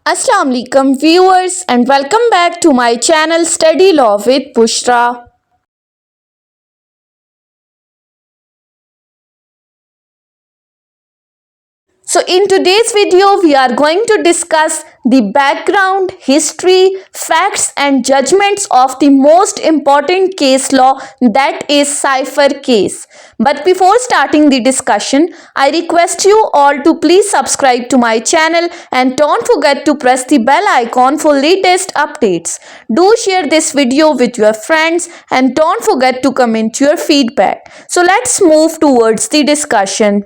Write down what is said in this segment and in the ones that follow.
Assalamu alaikum viewers and welcome back to my channel Study Law with Bushra. So in today's video we are going to discuss the background, history, facts and judgments of the most important case law, that is cipher case. But before starting the discussion, I request you all to please subscribe to my channel and don't forget to press the bell icon for latest updates. Do share this video with your friends and don't forget to comment your feedback. So let's move towards the discussion.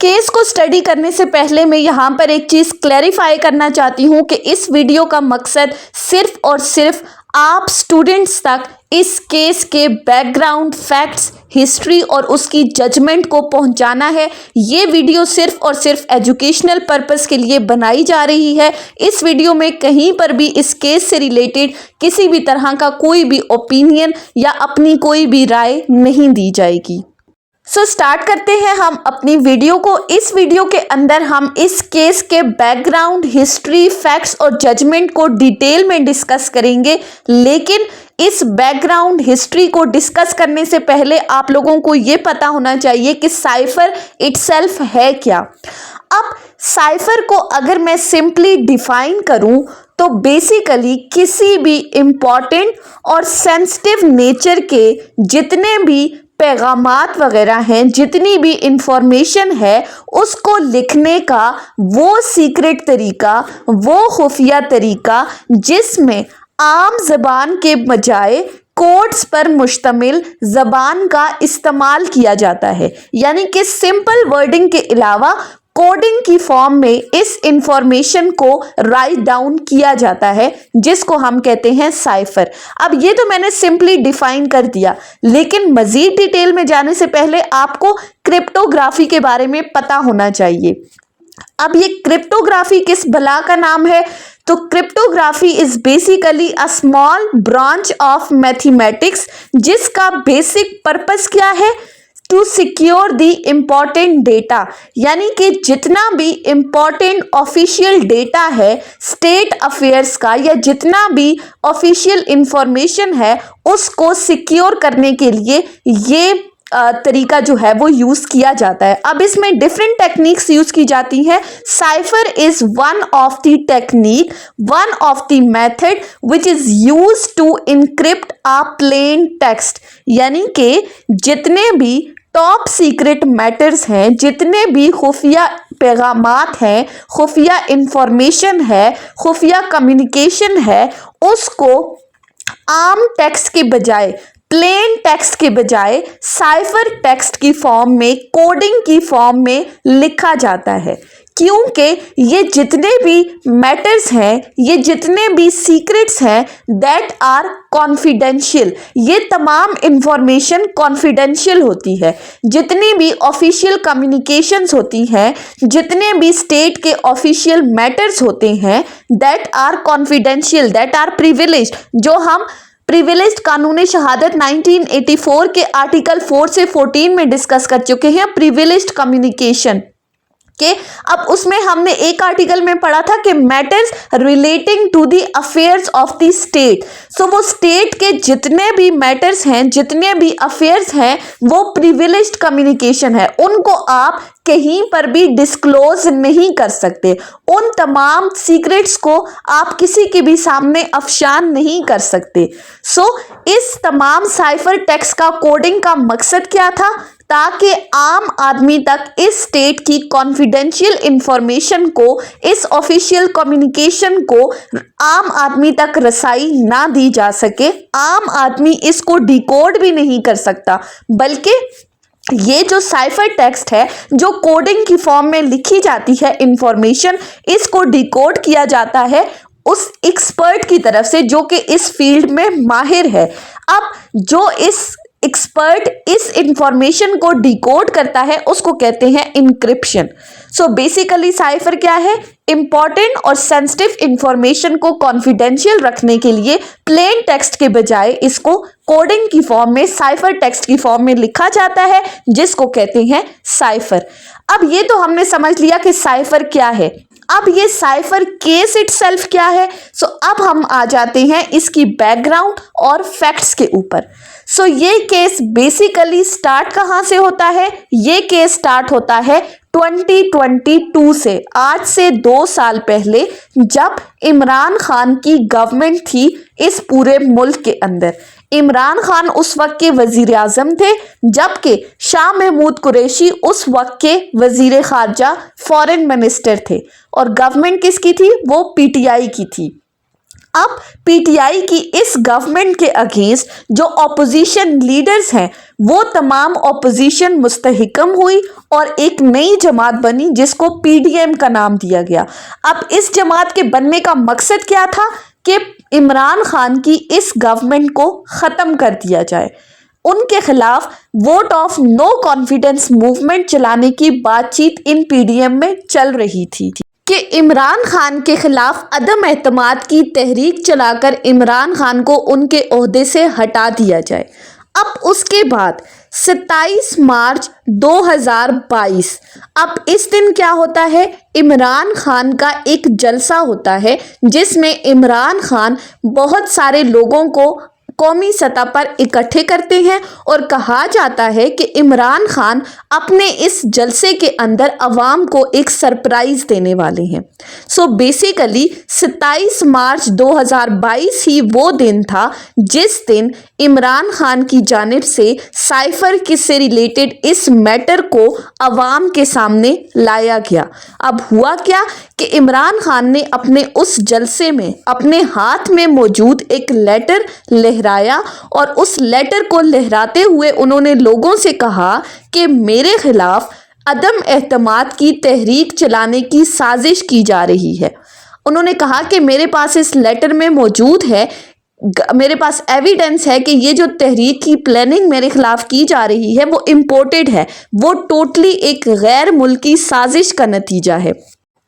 Case को study करने से पहले मैं यहाँ पर एक चीज़ clarify करना चाहती हूँ कि इस वीडियो का मकसद सिर्फ और सिर्फ आप स्टूडेंट्स तक इस केस के बैकग्राउंड, फैक्ट्स, हिस्ट्री और उसकी जजमेंट को पहुंचाना है। ये वीडियो सिर्फ और सिर्फ एजुकेशनल पर्पस के लिए बनाई जा रही है। इस वीडियो में कहीं पर भी इस केस से रिलेटेड किसी भी तरह का कोई भी ओपिनियन या अपनी कोई भी राय नहीं दी जाएगी। स्टार्ट करते हैं हम अपनी वीडियो को। इस वीडियो के अंदर हम इस केस के बैकग्राउंड, हिस्ट्री, फैक्ट्स और जजमेंट को डिटेल में डिस्कस करेंगे, लेकिन इस बैकग्राउंड, हिस्ट्री को डिस्कस करने से पहले आप लोगों को ये पता होना चाहिए कि साइफर इटसेल्फ है क्या। अब साइफर को अगर मैं सिंपली डिफाइन करूं तो बेसिकली किसी भी इम्पॉर्टेंट और सेंसिटिव नेचर के जितने भी पैगामात वगैरह हैं, जितनी भी इंफॉर्मेशन है, उसको लिखने का वो सीक्रेट तरीका, वो खुफिया तरीका जिसमें आम ज़बान के बजाय कोड्स पर मुश्तमिल ज़बान का इस्तेमाल किया जाता है, यानी कि सिंपल वर्डिंग के अलावा कोडिंग की फॉर्म में इस इंफॉर्मेशन को राइट डाउन किया जाता है, जिसको हम कहते हैं साइफर। अब ये तो मैंने सिंपली डिफाइन कर दिया, लेकिन मज़ीद डिटेल में जाने से पहले आपको क्रिप्टोग्राफी के बारे में पता होना चाहिए। अब ये क्रिप्टोग्राफी किस भला का नाम है? तो cryptography is basically a small branch of mathematics, जिसका बेसिक पर्पस क्या है? To secure the important data, यानी कि जितना भी इम्पॉर्टेंट ऑफिशियल डेटा है स्टेट अफेयर्स का, या जितना भी ऑफिशियल इंफॉर्मेशन है उसको सिक्योर करने के लिए ये तरीका जो है वो यूज़ किया जाता है। अब इसमें डिफरेंट टेक्निक्स यूज़ की जाती हैं। Cipher is one of the technique, one of the method which is use to encrypt a plain text, यानी कि जितने भी टॉप सीक्रेट मैटर्स हैं, जितने भी खुफिया पैगामात हैं, खुफिया इंफॉर्मेशन है, खुफिया कम्युनिकेशन है, उसको आम टेक्स्ट के बजाय, प्लेन टेक्स्ट के बजाय साइफर टेक्स्ट की फॉर्म में, कोडिंग की फॉर्म में लिखा जाता है, क्योंकि ये जितने भी मैटर्स हैं, ये जितने भी सीक्रेट्स हैं, दैट आर कॉन्फिडेंशियल, ये तमाम इंफॉर्मेशन कॉन्फिडेंशियल होती है। जितनी भी ऑफिशियल कम्युनिकेशंस होती हैं, जितने भी स्टेट के ऑफिशियल मैटर्स होते हैं, that are confidential, that are privileged, जो हम प्रिविलेज्ड कानून शहादत 1984 के आर्टिकल 4 से 14 में डिस्कस कर चुके हैं, प्रिविलेज्ड कम्युनिकेशन के। अब उसमें हमने एक आर्टिकल में पढ़ा था कि matters relating to the affairs of the state. So वो स्टेट के जितने भी मैटर्स हैं, जितने भी अफेयर्स हैं, वो प्रिविलेज्ड कम्युनिकेशन है, उनको आप कहीं पर भी डिस्क्लोज नहीं कर सकते। उन तमाम सीक्रेट्स को आप किसी के भी सामने अफशान नहीं कर सकते। इस तमाम साइफर टेक्स्ट का कोडिंग का मकसद क्या था? ताकि आम आदमी तक इस स्टेट की कॉन्फिडेंशियल इंफॉर्मेशन को, इस ऑफिशियल कम्युनिकेशन को आम आदमी तक रसाई ना दी जा सके। आम आदमी इसको डिकोड भी नहीं कर सकता, बल्कि ये जो साइफर टेक्स्ट है, जो कोडिंग की फॉर्म में लिखी जाती है इंफॉर्मेशन, इसको डिकोड किया जाता है उस एक्सपर्ट की तरफ से जो कि इस फील्ड में माहिर है। अब जो इस एक्सपर्ट इस इंफॉर्मेशन को डिकोड करता है उसको कहते हैं इनक्रिप्शन। बेसिकली साइफर क्या है? इंपॉर्टेंट और सेंसिटिव इंफॉर्मेशन को कॉन्फिडेंशियल रखने के लिए प्लेन टेक्स्ट के बजाय इसको कोडिंग की फॉर्म में, साइफर टेक्स्ट की फॉर्म में लिखा जाता है, जिसको कहते हैं साइफर। अब ये तो हमने समझ लिया कि साइफर क्या है। अब ये साइफर केस इटसेल्फ क्या है? सो अब हम आ जाते हैं इसकी बैकग्राउंड और फैक्ट्स के ऊपर। सो ये केस बेसिकली स्टार्ट कहाँ से होता है? ये केस स्टार्ट होता है 2022 से, आज से 2 साल पहले, जब इमरान खान की गवर्नमेंट थी इस पूरे मुल्क के अंदर। इमरान खान उस वक्त के वजीर आजम थे, जबकि शाह महमूद कुरैशी उस वक्त के वजीर खारजा फॉरेन मिनिस्टर थे। और गवर्नमेंट किसकी थी? वो पीटीआई की थी। अब पीटीआई की इस गवर्नमेंट के अगेंस्ट जो ऑपोजिशन लीडर्स हैं वो तमाम ऑपोजिशन मुस्तहिकम हुई और एक नई जमात बनी जिसको पीडीएम का नाम दिया गया। अब इस जमात के बनने का मकसद क्या था कि इमरान खान की इस गवर्नमेंट को ख़त्म कर दिया जाए। उनके खिलाफ vote of no confidence movement चलाने की बातचीत इन पीडीएम में चल रही थी कि इमरान खान के खिलाफ अदम एतमाद की तहरीक चलाकर इमरान खान को उनके ओहदे से हटा दिया जाए। अब उसके बाद 27 मार्च 2022, अब इस दिन क्या होता है? इमरान खान का एक जलसा होता है जिसमें इमरान खान बहुत सारे लोगों को कौमी सतह पर इकट्ठे करते हैं और कहा जाता है कि इमरान खान अपने इस जलसे के अंदर अवाम को एक सरप्राइज देने वाले हैं। सो बेसिकली 27 मार्च 2022 ही वो दिन था जिस दिन इमरान खान की जानिब से साइफर से रिलेटेड इस मैटर को अवाम के सामने लाया गया। अब हुआ क्या कि इमरान खान ने अपने उस जलसे में अपने हाथ में मौजूद एक लेटर लहराया और उस लेटर को लहराते हुए उन्होंने लोगों से कहा कि मेरे खिलाफ अदम एतमाद की तहरीक चलाने की साजिश की जा रही है। उन्होंने कहा कि मेरे पास इस लेटर में मौजूद है, मेरे पास एविडेंस है कि ये जो तहरीक की प्लानिंग मेरे खिलाफ की जा रही है वो इम्पोर्टेड है, वो टोटली एक गैर मुल्की साजिश का नतीजा है।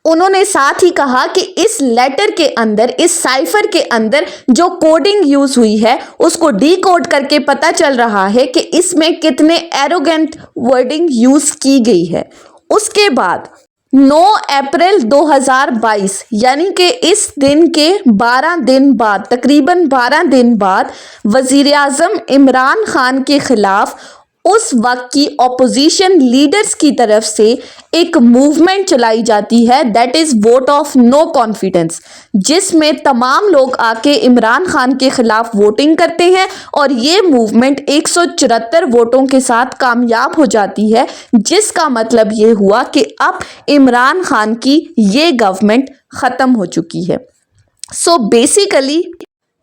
उन्होंने साथ ही कहा कि इस लेटर के अंदर, इस साइफर के अंदर जो कोडिंग यूज हुई है उसको डीकोड करके पता चल रहा है कि इसमें कितने एरोगेंट वर्डिंग यूज की गई है। उसके बाद 9 अप्रैल 2022 यानी कि इस दिन के 12 दिन बाद, तकरीबन 12 दिन बाद, वजीर आजम इमरान खान के खिलाफ उस वक्त की ऑपोजिशन लीडर्स की तरफ से एक मूवमेंट चलाई जाती है, that is vote of no confidence, जिसमें तमाम लोग आके इमरान खान के खिलाफ वोटिंग करते हैं और ये मूवमेंट 174 वोटों के साथ कामयाब हो जाती है, जिसका मतलब ये हुआ कि अब इमरान खान की ये गवर्नमेंट ख़त्म हो चुकी है। So basically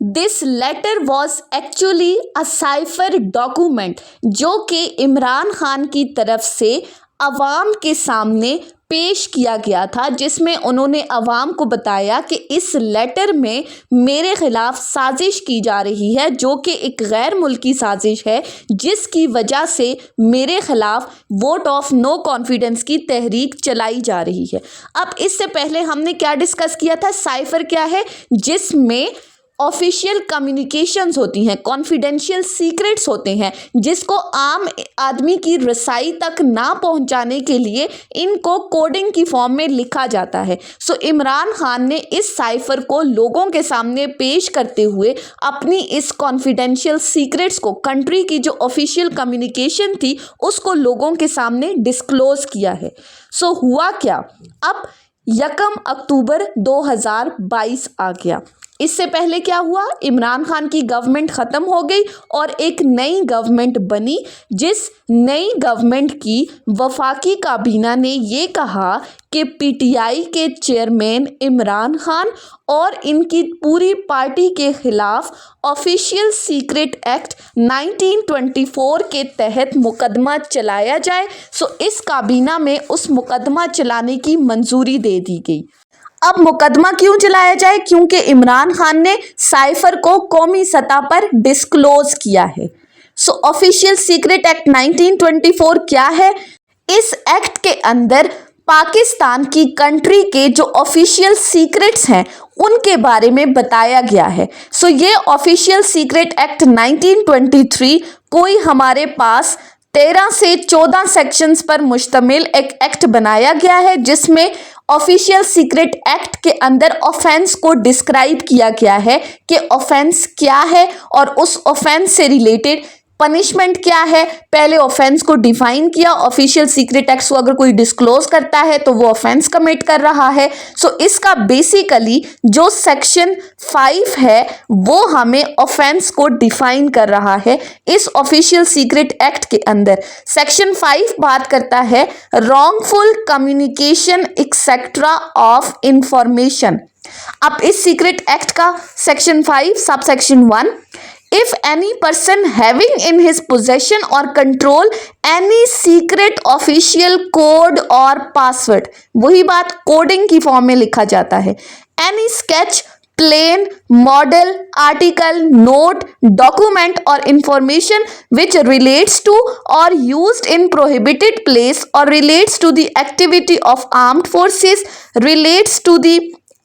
this letter was actually a cipher document जो कि इमरान खान की तरफ से अवाम के सामने पेश किया गया था, जिसमें उन्होंने अवाम को बताया कि इस लेटर में मेरे खिलाफ साजिश की जा रही है जो कि एक गैर मुल्की साजिश है, जिसकी वजह से मेरे खिलाफ वोट ऑफ नो कॉन्फिडेंस की तहरीक चलाई जा रही है। अब इससे पहले हमने क्या डिस्कस किया था? साइफर क्या है? जिसमें ऑफिशियल कम्युनिकेशंस होती हैं, कॉन्फिडेंशियल सीक्रेट्स होते हैं, जिसको आम आदमी की रसाई तक ना पहुंचाने के लिए इनको कोडिंग की फॉर्म में लिखा जाता है। सो इमरान खान ने इस साइफर को लोगों के सामने पेश करते हुए अपनी इस कॉन्फिडेंशियल सीक्रेट्स को, कंट्री की जो ऑफिशियल कम्युनिकेशन थी उसको लोगों के सामने डिस्क्लोज किया है। सो हुआ क्या? अब 1 अक्टूबर 2022 आ गया। इससे पहले क्या हुआ? इमरान खान की गवर्नमेंट ख़त्म हो गई और एक नई गवर्नमेंट बनी, जिस नई गवर्नमेंट की वफाकी काबीना ने ये कहा कि पीटीआई के चेयरमैन इमरान खान और इनकी पूरी पार्टी के खिलाफ ऑफिशियल सीक्रेट एक्ट 1924 के तहत मुकदमा चलाया जाए। सो इस काबीना में उस मुकदमा चलाने की मंजूरी दे दी गई। अब मुकदमा क्यों चलाया जाए? क्योंकि इमरान खान ने साइफर को कौमी सतह पर डिस्क्लोज किया है। सो ऑफिशियल सीक्रेट एक्ट 1924 क्या है? इस एक्ट के अंदर पाकिस्तान की कंट्री के जो ऑफिशियल सीक्रेट्स हैं उनके बारे में बताया गया है। सो ये ऑफिशियल सीक्रेट एक्ट 1923 कोई हमारे पास 13 से 14 सेक्शंस पर मुश्तमिल एक एक्ट बनाया गया है, जिसमें ऑफिशियल सीक्रेट एक्ट के अंदर ऑफेंस को डिस्क्राइब किया गया है कि ऑफेंस क्या है और उस ऑफेंस से रिलेटेड पनिशमेंट क्या है। पहले ऑफेंस को डिफाइन किया, ऑफिशियल सीक्रेट एक्ट को अगर कोई डिस्क्लोज करता है तो वो ऑफेंस कमिट कर रहा है। सो इसका बेसिकली जो सेक्शन 5 है वो हमें ऑफेंस को डिफाइन कर रहा है इस ऑफिशियल सीक्रेट एक्ट के अंदर। सेक्शन 5 बात करता है wrongful communication etcetera of information. अब इस सीक्रेट एक्ट का section 5 sub section 1, if any person having in his possession or control any secret official code or password, वही बात कोडिंग की फॉर्म में लिखा जाता है, any sketch, plane, model, article, note, document or information which relates to or used in prohibited place or relates to the activity of armed forces, relates to the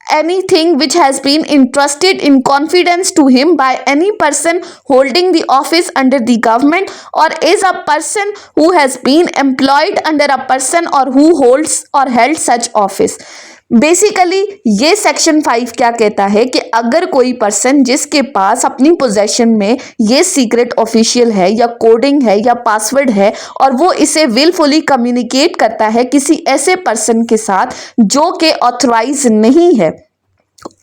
anything which has been entrusted in confidence to him by any person holding the office under the government or is a person who has been employed under a person or who holds or held such office। Basically ये section 5 क्या कहता है कि अगर कोई person जिसके पास अपनी possession में ये सीक्रेट ऑफिशियल है या कोडिंग है या पासवर्ड है और वो इसे विलफुली कम्युनिकेट करता है किसी ऐसे पर्सन के साथ जो कि ऑथराइज नहीं है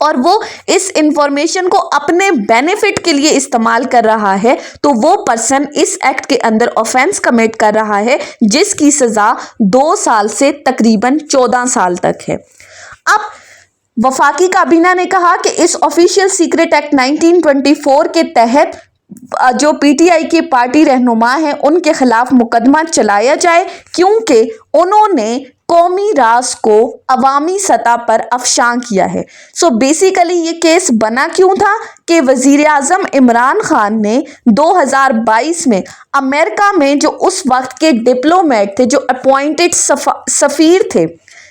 और वो इस इंफॉर्मेशन को अपने बेनिफिट के लिए इस्तेमाल कर रहा है, तो वो पर्सन इस एक्ट के अंदर ऑफेंस कमिट कर रहा है जिसकी सज़ा 2 साल से तकरीबन 14 साल तक है। अब वफाकी काबीना ने कहा कि इस ऑफिशियल सीक्रेट एक्ट 1924 के तहत जो पीटीआई की पार्टी रहनुमा है उनके खिलाफ मुकदमा चलाया जाए क्योंकि उन्होंने कौमी राज को अवामी सतह पर अफशां किया है। सो बेसिकली ये केस बना क्यों था कि वजीर आज़म इमरान खान ने 2022 में अमेरिका में जो उस वक्त के डिप्लोमेट थे, जो अपॉइंटेड सफ़ीर थे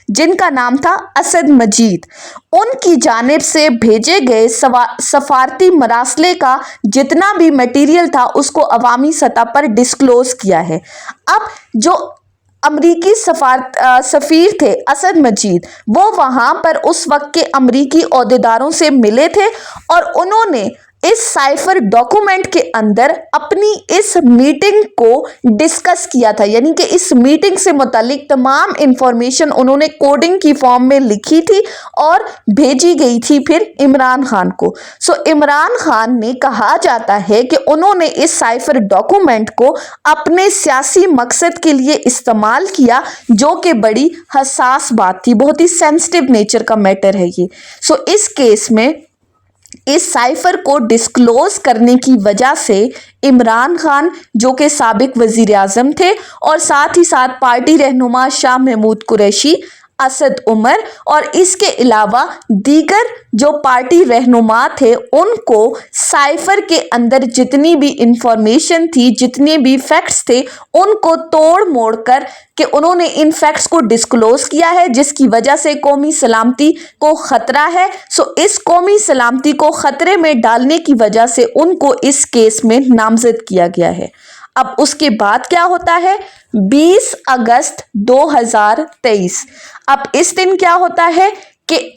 जिनका नाम था असद मजीद, उनकी जानिब से भेजे गए सफारती मरासले का जितना भी मटेरियल था उसको अवामी सतह पर डिस्क्लोज किया है। अब जो अमरीकी सफ़ीर थे असद मजीद, वो वहाँ पर उस वक्त के अमरीकी ओहदेदारों से मिले थे और उन्होंने इस साइफर डॉक्यूमेंट के अंदर अपनी इस मीटिंग को डिस्कस किया था, यानी कि इस मीटिंग से मुतालिक तमाम इंफॉर्मेशन उन्होंने कोडिंग की फॉर्म में लिखी थी और भेजी गई थी फिर इमरान खान को। सो इमरान खान ने कहा जाता है कि उन्होंने इस साइफर डॉक्यूमेंट को अपने सियासी मकसद के लिए इस्तेमाल किया, जो कि बड़ी हसास बात थी, बहुत ही सेंसिटिव नेचर का मैटर है ये। सो इस केस में इस साइफर को डिस्क्लोज करने की वजह से इमरान खान जो कि साबिक वजीर आज़म थे और साथ ही साथ पार्टी रहनुमा शाह महमूद कुरैशी, असद उमर और इसके अलावा दीगर जो पार्टी रहनुमा थे, उनको साइफर के अंदर जितनी भी इंफॉर्मेशन थी, जितने भी फैक्ट्स थे, उनको तोड़ मोड़ कर कि उन्होंने इन फैक्ट्स को डिस्क्लोज किया है जिसकी वजह से कौमी सलामती को ख़तरा है। सो इस कौमी सलामती को ख़तरे में डालने की वजह से उनको इस केस में नामजद किया गया है। अब उसके बाद क्या होता है, 20 अगस्त 2023। अब इस दिन क्या होता है कि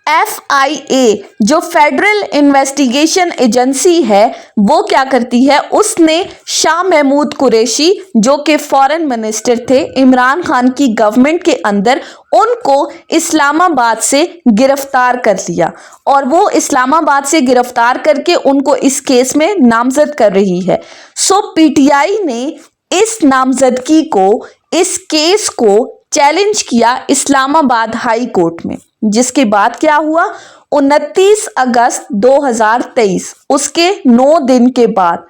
FIA जो फेडरल इन्वेस्टिगेशन एजेंसी है वो क्या करती है, उसने शाह महमूद कुरैशी जो कि फॉरेन मिनिस्टर थे इमरान खान की गवर्नमेंट के अंदर, उनको इस्लामाबाद से गिरफ्तार कर लिया और वो इस्लामाबाद से गिरफ्तार करके उनको इस केस में नामजद कर रही है। सो PTI ने इस नामजदगी को, इस केस को चैलेंज किया इस्लामाबाद हाई कोर्ट में, जिसके बाद क्या हुआ, 29 अगस्त 2023, उसके 9 दिन के बाद।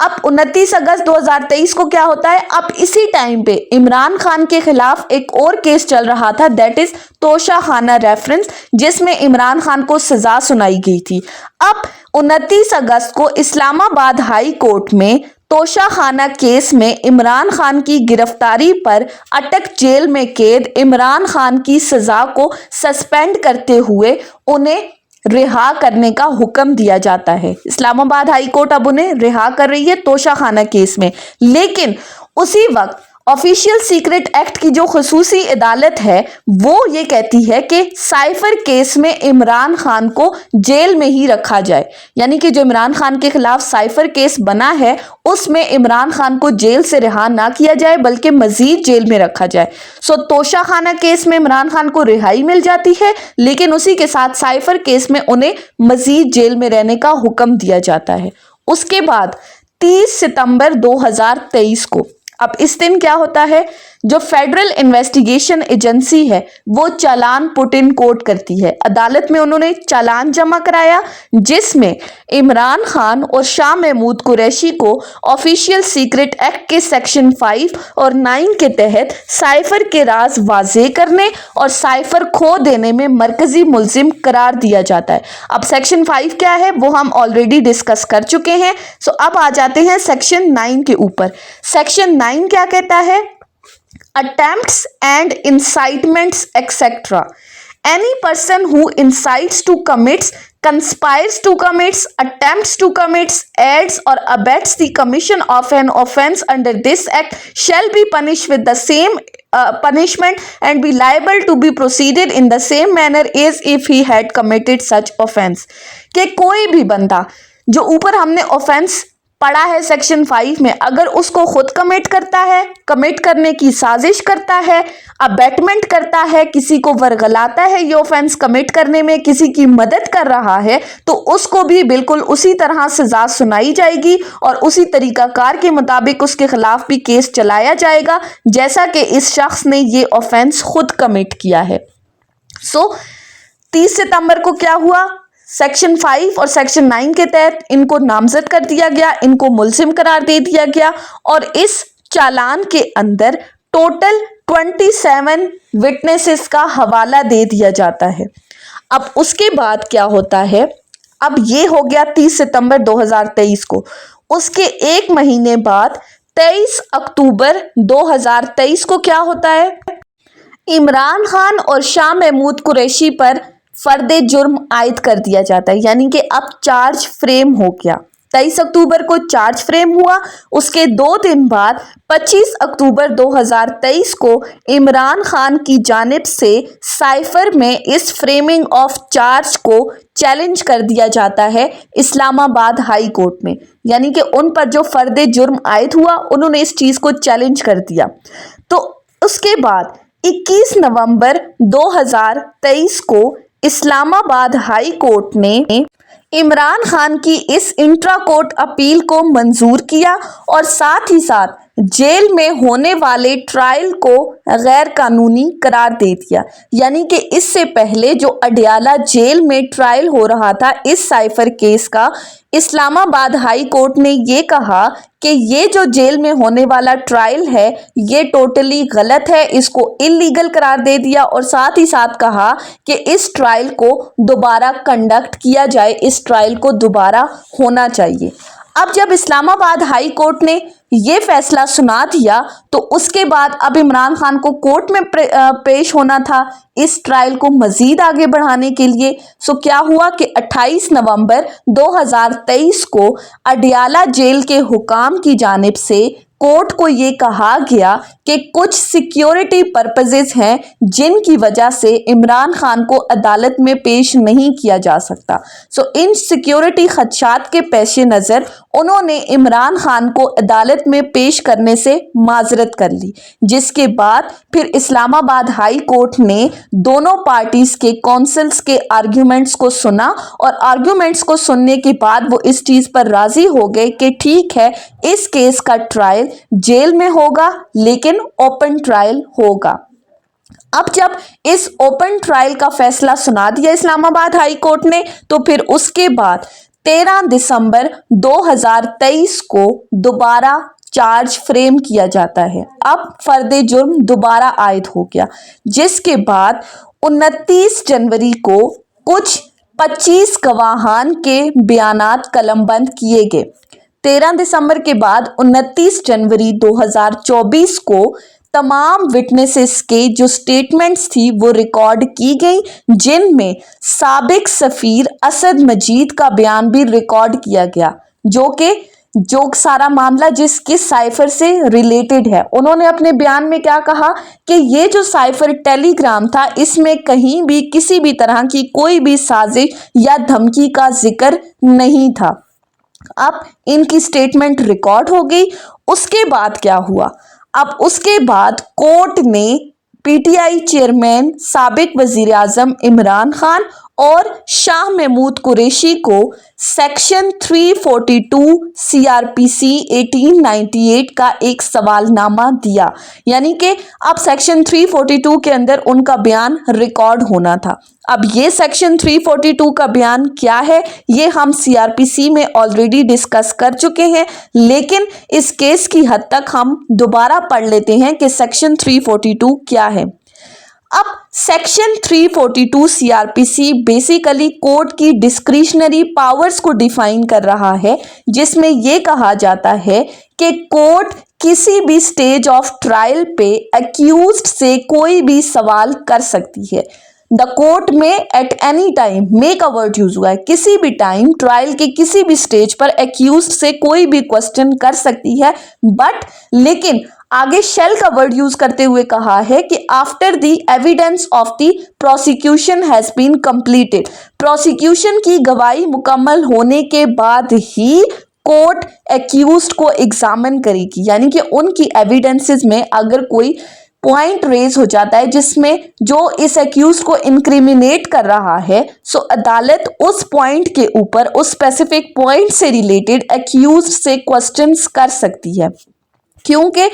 अब 29 अगस्त 2023 को क्या होता है, अब इसी टाइम पे इमरान खान के खिलाफ एक और केस चल रहा था, दैट इज तोशाखाना रेफरेंस, जिसमें इमरान खान को सजा सुनाई गई थी। अब 29 अगस्त को इस्लामाबाद हाई कोर्ट में तोशाखाना केस में इमरान खान की गिरफ्तारी पर अटक जेल में कैद इमरान खान की सजा को सस्पेंड करते हुए उन्हें रिहा करने का हुक्म दिया जाता है। इस्लामाबाद हाई कोर्ट अब उन्हें रिहा कर रही है तोशाखाना केस में, लेकिन उसी वक्त ऑफिशियल सीक्रेट एक्ट की जो खसूसी अदालत है वो ये कहती है कि साइफर केस में इमरान खान को जेल में ही रखा जाए, यानी कि जो इमरान खान के खिलाफ साइफर केस बना है उसमें इमरान खान को जेल से रिहा ना किया जाए बल्कि मजीद जेल में रखा जाए। सो तोशा खाना केस में इमरान खान को रिहाई मिल जाती है, लेकिन उसी के साथ साइफर केस में उन्हें मजीद जेल में रहने का हुक्म दिया जाता है। उसके बाद 30 सितंबर 2023 को, अब इस दिन क्या होता है, जो फेडरल इन्वेस्टिगेशन एजेंसी है वो चालान पुट इन कोर्ट करती है। अदालत में उन्होंने चालान जमा कराया जिसमें इमरान खान और शाह महमूद कुरैशी को ऑफिशियल सीक्रेट एक्ट के सेक्शन 5 और 9 के तहत साइफर के राज वाजे करने और साइफर खो देने में मरकजी मुलजिम करार दिया जाता है। अब सेक्शन 5 क्या है वो हम ऑलरेडी डिस्कस कर चुके हैं। सो अब आ जाते हैं सेक्शन 9 के ऊपर। सेक्शन 9 क्या कहता है? Attempts and incitements etc. Any person who incites to commits, conspires to commits, attempts to commits, aids or abets the commission of an offence under this act shall be punished with the same punishment and be liable to be proceeded in the same manner as if he had committed such offence। कि कोई भी बंदा जो ऊपर हमने offence पढ़ा है section 5 में, अगर उसको खुद कमिट करता है, कमिट करने की साजिश करता है, अबेटमेंट करता है, किसी को वर्गलाता है ये ऑफेंस कमिट करने में, किसी की मदद कर रहा है, तो उसको भी बिल्कुल उसी तरह सजा सुनाई जाएगी और उसी तरीकाकार के मुताबिक उसके खिलाफ भी केस चलाया जाएगा जैसा कि इस शख्स ने ये ऑफेंस खुद कमिट किया है। सो 30 सितंबर को क्या हुआ? सेक्शन 5 और सेक्शन 9 के तहत इनको नामजद कर दिया गया, इनको मुलजिम करार दे दिया गया और इस चालान के अंदर टोटल 27 विटनेसेस का हवाला दे दिया जाता है। अब उसके बाद क्या होता है? अब ये हो गया 30 सितंबर 2023 को। उसके एक महीने बाद 23 अक्टूबर 2023 को क्या होता है? इमरान खान और शाह महमूद कुरैशी पर फर्दे जुर्म आयद कर दिया जाता है, यानी कि अब चार्ज फ्रेम हो गया। 23 अक्टूबर को चार्ज फ्रेम हुआ। उसके 2 दिन बाद 25 अक्टूबर 2023 को इमरान खान की जानिब से साइफर में इस फ्रेमिंग ऑफ चार्ज को चैलेंज कर दिया जाता है इस्लामाबाद हाई कोर्ट में, यानी कि उन पर जो फर्दे जुर्म आयद हुआ उन्होंने इस चीज़ को चैलेंज कर दिया। तो उसके बाद 21 नवंबर 2023 को इस्लामाबाद हाई कोर्ट ने इमरान खान की इस इंट्रा कोर्ट अपील को मंजूर किया और साथ ही साथ जेल में होने वाले ट्रायल को गैर कानूनी करार दे दिया। यानी कि इससे पहले जो अडयाला जेल में ट्रायल हो रहा था इस साइफर केस का, इस्लामाबाद हाई कोर्ट ने ये कहा कि ये जो जेल में होने वाला ट्रायल है ये टोटली गलत है, इसको इलीगल करार दे दिया और साथ ही साथ कहा कि इस ट्रायल को दोबारा कंडक्ट किया जाए, इस ट्रायल को दोबारा होना चाहिए। अब जब इस्लामाबाद हाई कोर्ट ने ये फैसला सुना दिया तो उसके बाद अब इमरान खान को कोर्ट में पेश होना था इस ट्रायल को मजीद आगे बढ़ाने के लिए। सो क्या हुआ कि 28 नवंबर 2023 को अडयाला जेल के हुकाम की जानिब से कोर्ट को ये कहा गया कि कुछ सिक्योरिटी पर्पसेस हैं जिनकी वजह से इमरान खान को अदालत में पेश नहीं किया जा सकता। सो इन सिक्योरिटी खदशात के पेश नज़र उन्होंने इमरान खान को अदालत में पेश करने से माजरत कर ली, जिसके बाद फिर इस्लामाबाद हाई कोर्ट ने दोनों पार्टीज के कौंसल्स के आर्ग्यूमेंट्स को सुना और आर्ग्यूमेंट्स को सुनने के बाद वो इस चीज़ पर राजी हो गए कि ठीक है इस केस का ट्रायल जेल में होगा लेकिन ओपन ट्रायल होगा। अब जब इस ओपन ट्रायल का फैसला सुना दिया इस्लामाबाद हाई कोर्ट ने तो फिर उसके बाद 13 दिसंबर 2023 को दोबारा चार्ज फ्रेम किया जाता है। अब फर्दे जुर्म दोबारा आयद हो गया, जिसके बाद 29 जनवरी को कुछ 25 गवाहान के बयानात कलमबंद किए गए। 13 दिसंबर के बाद 29 जनवरी 2024 को तमाम विटनेसेस के जो स्टेटमेंट्स थी वो रिकॉर्ड की गई, जिनमें साबिक सफ़ीर असद मजीद का बयान भी रिकॉर्ड किया गया, जो कि जो सारा मामला किस साइफर से रिलेटेड है। उन्होंने अपने बयान में क्या कहा कि ये जो साइफर टेलीग्राम था इसमें कहीं भी किसी भी तरह की कोई भी साजिश या धमकी का जिक्र नहीं था। अब इनकी स्टेटमेंट रिकॉर्ड हो गई। उसके बाद क्या हुआ? अब उसके बाद कोर्ट ने पीटीआई चेयरमैन साबिक वजीर आजम इमरान खान और शाह महमूद कुरैशी को सेक्शन 342 सीआरपीसी 1898 का एक सवालनामा दिया, यानी कि अब सेक्शन 342 के अंदर उनका बयान रिकॉर्ड होना था। अब ये सेक्शन 342 का बयान क्या है ये हम सीआरपीसी में ऑलरेडी डिस्कस कर चुके हैं, लेकिन इस केस की हद तक हम दोबारा पढ़ लेते हैं कि सेक्शन 342 क्या है। अब सेक्शन 342 सीआरपीसी बेसिकली कोर्ट की डिस्क्रिशनरी पावर्स को डिफाइन कर रहा है, जिसमें यह कहा जाता है कि कोर्ट किसी भी स्टेज ऑफ ट्रायल पे अक्यूज्ड से कोई भी सवाल कर सकती है। द कोर्ट में at any time, make a word use हुआ है, किसी भी टाइम ट्रायल के किसी भी स्टेज पर अक्यूज्ड से कोई भी क्वेश्चन कर सकती है, बट लेकिन आगे शेल का वर्ड यूज करते हुए कहा है कि after the evidence of the prosecution has been completed, prosecution की गवाही मुकम्मल होने के बाद ही कोर्ट एक्यूज्ड को एग्जामिन करेगी, यानी कि उनकी एविडेंसेस में अगर कोई पॉइंट रेज हो जाता है जिसमें जो इस एक्यूज को इंक्रिमिनेट कर रहा है, सो अदालत उस पॉइंट के ऊपर, उस स्पेसिफिक पॉइंट से रिलेटेड एक्यूज से क्वेश्चंस कर सकती है, क्योंकि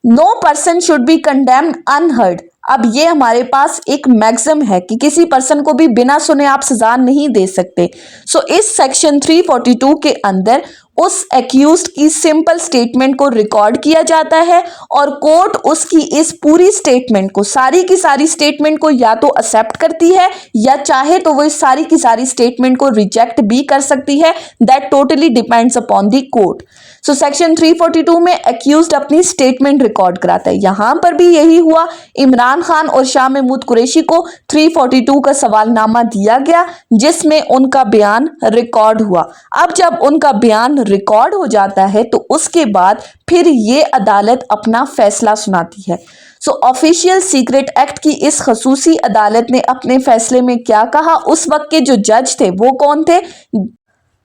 no person should be condemned unheard. अब ये हमारे पास एक मैक्सिम है कि किसी पर्सन को भी बिना सुने आप सजा नहीं दे सकते। सो इस सेक्शन 342 के अंदर उस एक्यूज्ड की सिंपल स्टेटमेंट को रिकॉर्ड किया जाता है और कोर्ट उसकी इस पूरी स्टेटमेंट को, सारी की सारी स्टेटमेंट को या तो एक्सेप्ट करती है या चाहे तो वो इस सारी की सारी स्टेटमेंट को रिजेक्ट भी कर सकती है। That totally depends upon the court. So section 342 में एक्यूज्ड अपनी स्टेटमेंट रिकॉर्ड कराता है। यहां पर भी यही हुआ। इमरान खान और शाह महमूद कुरैशी को 342 का सवालनामा दिया गया जिसमें उनका बयान रिकॉर्ड हुआ। अब जब उनका बयान रिकॉर्ड हो जाता है तो उसके बाद फिर ये अदालत अपना फैसला सुनाती है। सो ऑफिशियल सीक्रेट एक्ट की इस खसूसी अदालत ने अपने फैसले में क्या कहा? उस वक्त के जो जज थे वो कौन थे?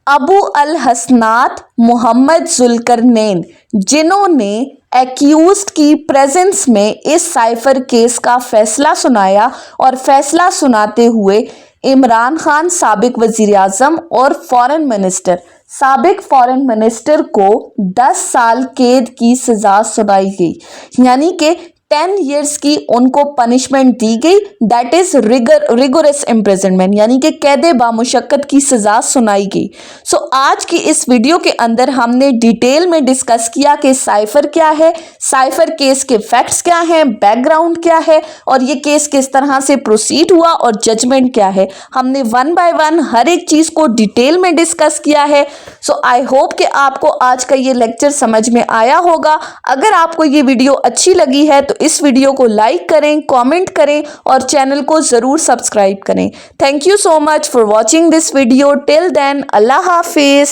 अबू अल हसनात मोहम्मद जुल्करनैन, जिन्होंने एक्यूज्ड की प्रेजेंस में इस साइफर केस का फैसला सुनाया और फैसला सुनाते हुए इमरान खान साबिक वजीर आजम और फॉरेन मिनिस्टर, साबिक फॉरेन मिनिस्टर को 10 साल कैद की सजा सुनाई गई, यानी कि 10 years की उनको पनिशमेंट दी गई। दैट इज रिगोरस इम्प्रिजनमेंट, यानी कि कैद बामुशक्कत की सजा सुनाई गई। सो आज की इस वीडियो के अंदर हमने डिटेल में डिस्कस किया कि साइफर क्या है, साइफर केस के फैक्ट्स क्या हैं, बैकग्राउंड क्या है और ये केस किस तरह से प्रोसीड हुआ और जजमेंट क्या है। हमने वन बाय वन हर एक चीज को डिटेल में डिस्कस किया है। सो आई होप कि आपको आज का ये लेक्चर समझ में आया होगा। अगर आपको ये वीडियो अच्छी लगी है तो इस वीडियो को लाइक करें, कमेंट करें और चैनल को जरूर सब्सक्राइब करें। Thank you so much for watching this video. Till then, अल्लाह हाफिज।